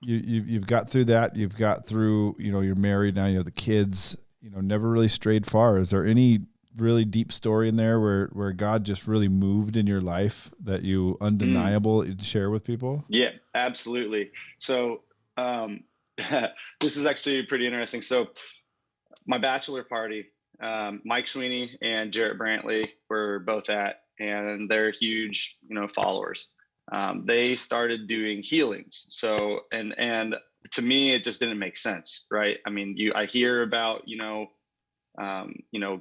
You've got through that. You've got through, you're married now, you have the kids, never really strayed far. Is there any really deep story in there where God just really moved in your life that you Mm, undeniable to share with people? yeah, absolutely. So, um, this is actually pretty interesting. So, my bachelor party, Mike Sweeney and Jarrett Brantley were both at, and they're huge, followers. They started doing healings. So, and to me, it just didn't make sense, right? I mean, I hear about,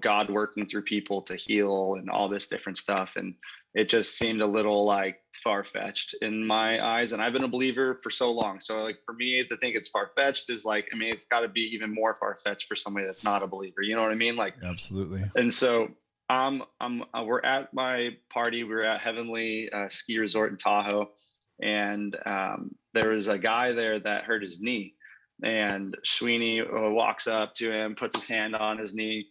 God working through people to heal and all this different stuff. And it just seemed a little like far fetched in my eyes. And I've been a believer for so long. So like for me to think it's far fetched is like, I mean, it's got to be even more far fetched for somebody that's not a believer. You know what I mean? Like, Absolutely. and so we're at my party. We're at Heavenly Ski Resort in Tahoe. And there was a guy there that hurt his knee, and Sweeney walks up to him, puts his hand on his knee.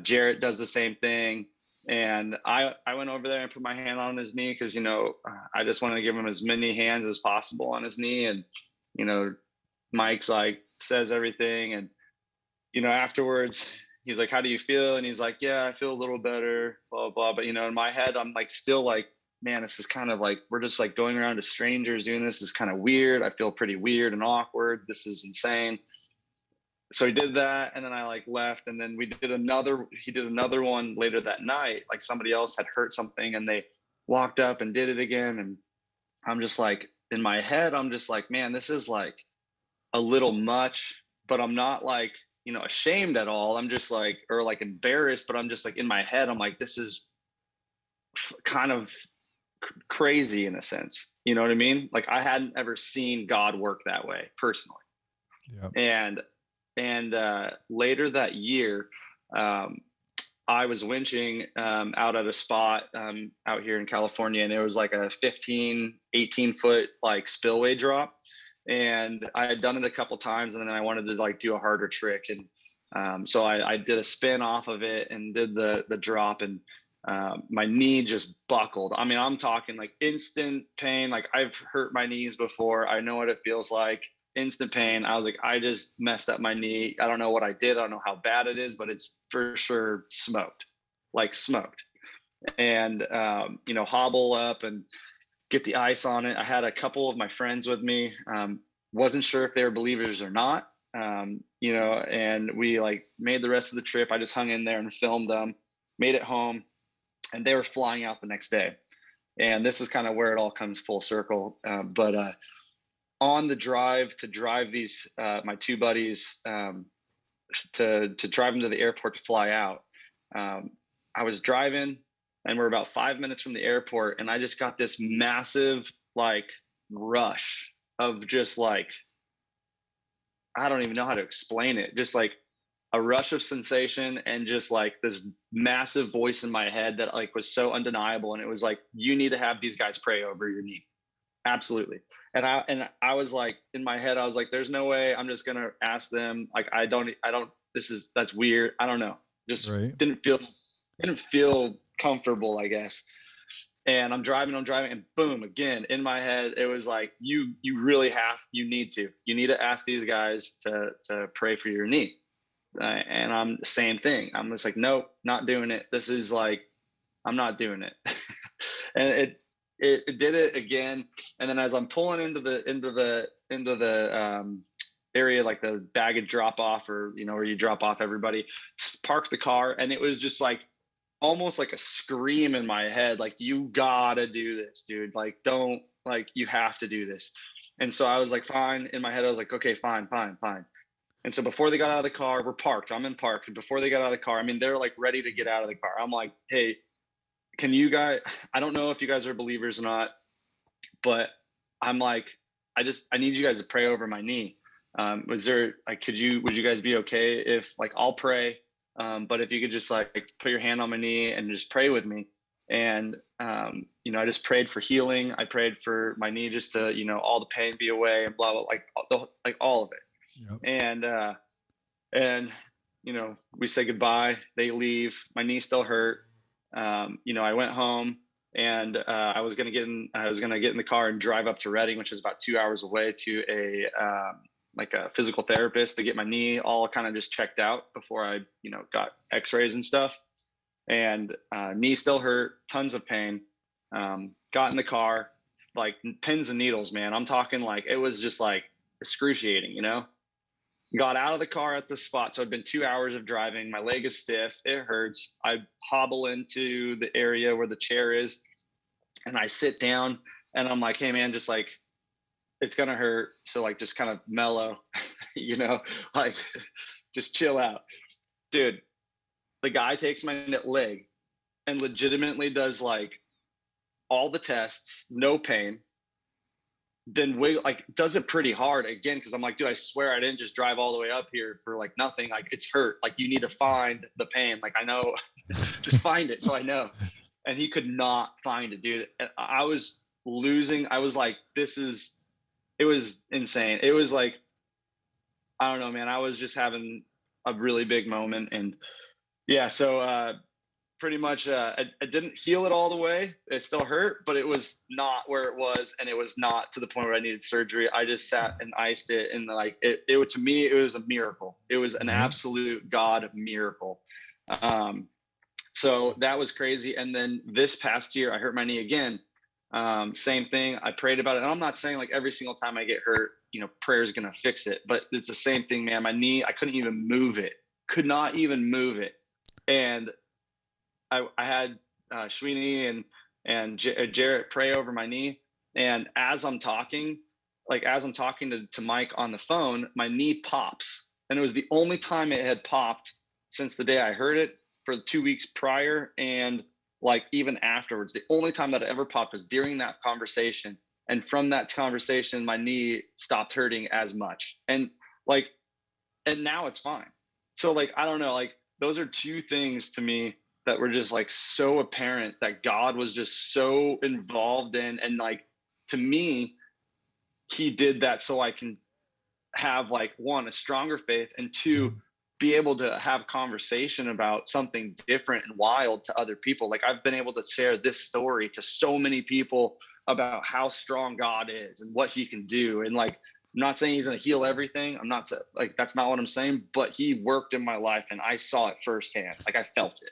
Jarrett does the same thing. And I went over there and put my hand on his knee because, I just wanted to give him as many hands as possible on his knee. And, you know, Mike's like, says everything. And, afterwards, he's like, how do you feel? And he's like, yeah, I feel a little better, blah, blah. But, in my head, I'm like, still like, man, this is kind of like, we're just like going around to strangers doing this is kind of weird. I feel pretty weird and awkward. This is insane. So he did that. And then I like left. And then he did another one later that night. Like somebody else had hurt something and they walked up and did it again. And I'm just like, in my head, I'm just like, man, this is like a little much, but I'm not like, ashamed at all. I'm just like, or like embarrassed, but I'm just like in my head, I'm like, this is kind of crazy in a sense. You know what I mean? Like I hadn't ever seen God work that way personally. Yep. And later that year, um, I was winching out at a spot out here in California, and it was like a 15, 18-foot like spillway drop. And I had done it a couple times, and then I wanted to like do a harder trick. And so I did a spin off of it and did the drop, and my knee just buckled. I mean, I'm talking like instant pain. Like I've hurt my knees before. I know what it feels like. Instant pain. I was like, I just messed up my knee. I don't know what I did. I don't know how bad it is, but it's for sure smoked, like smoked. And hobble up and get the ice on it. I had a couple of my friends with me. Wasn't sure if they were believers or not. And we like made the rest of the trip. I just hung in there and filmed them, made it home, and they were flying out the next day. And this is kind of where it all comes full circle. But on the drive to drive these my two buddies to drive them to the airport to fly out, I was driving, and we're about 5 minutes from the airport, and I just got this massive like rush of just like, I don't even know how to explain it, just like a rush of sensation, and just like this massive voice in my head that like was so undeniable. And it was like, you need to have these guys pray over your knee. Absolutely. And I was like, in my head, I was like, there's no way I'm just gonna ask them. Like, I don't, that's weird. I don't know. Just Right. didn't feel comfortable, I guess. And I'm driving, and boom, again in my head, it was like, you need to ask these guys to pray for your knee. And I'm the same thing. I'm just like, nope, not doing it. This is like, I'm not doing it. And it did it again. And then as I'm pulling into the area, like the baggage drop off, or where you drop off everybody, park the car, and it was just like almost like a scream in my head, like, you gotta do this, dude. Like, don't, like, you have to do this. And so I was like, fine. In my head, I was like, okay, fine, fine, fine. And so before they got out of the car, we're parked. I'm in park. And before they got out of the car, I mean, they're like ready to get out of the car. I'm like, hey, can you guys, I don't know if you guys are believers or not, but I'm like, I need you guys to pray over my knee. Was there like, would you guys be okay if like, I'll pray, but if you could just like put your hand on my knee and just pray with me. And I just prayed for healing. I prayed for my knee just to, all the pain be away, and blah blah, like all of it. Yep. And we say goodbye. They leave. My knee still hurt. I went home. and I was gonna get in the car and drive up to Reading, which is about 2 hours away, to a like a physical therapist to get my knee all kind of just checked out before I, got X-rays and stuff. And knee still hurt, tons of pain. Got in the car, like pins and needles, man. I'm talking like it was just like excruciating, Got out of the car at the spot. So it'd been 2 hours of driving. My leg is stiff. It hurts. I hobble into the area where the chair is and I sit down and I'm like, hey, man, just like, it's going to hurt. So like, just kind of mellow, like just chill out. Dude, the guy takes my leg and legitimately does like all the tests, no pain. Then like does it pretty hard again, because I'm like, dude, I swear I didn't just drive all the way up here for like nothing. Like it's hurt. Like you need to find the pain. Like I know, just find it so I know. And he could not find it, dude. And I was losing. I was like, it was insane. It was like, I don't know, man. I was just having a really big moment. And yeah, so pretty much I didn't heal it all the way. It still hurt, but it was not where it was, and it was not to the point where I needed surgery. I just sat and iced it, and like it to me, it was a miracle. It was an absolute God miracle. So that was crazy. And then this past year I hurt my knee again. Same thing. I prayed about it. And I'm not saying like every single time I get hurt, prayer is going to fix it, but it's the same thing, man. My knee, I couldn't even move it. Could not even move it. And I had Sweeney and Jarrett pray over my knee. And as I'm talking to Mike on the phone, my knee pops. And it was the only time it had popped since the day I heard it, for 2 weeks prior. And like even afterwards, the only time that it ever popped was during that conversation. And from that conversation, my knee stopped hurting as much. And now it's fine. So like, I don't know, like those are two things to me that were just like so apparent that God was just so involved in. And like, to me, he did that so I can have like, one, a stronger faith, and two, be able to have conversation about something different and wild to other people. Like I've been able to share this story to so many people about how strong God is and what he can do. And like, I'm not saying he's going to heal everything. I'm not like, that's not what I'm saying, but he worked in my life and I saw it firsthand. Like I felt it.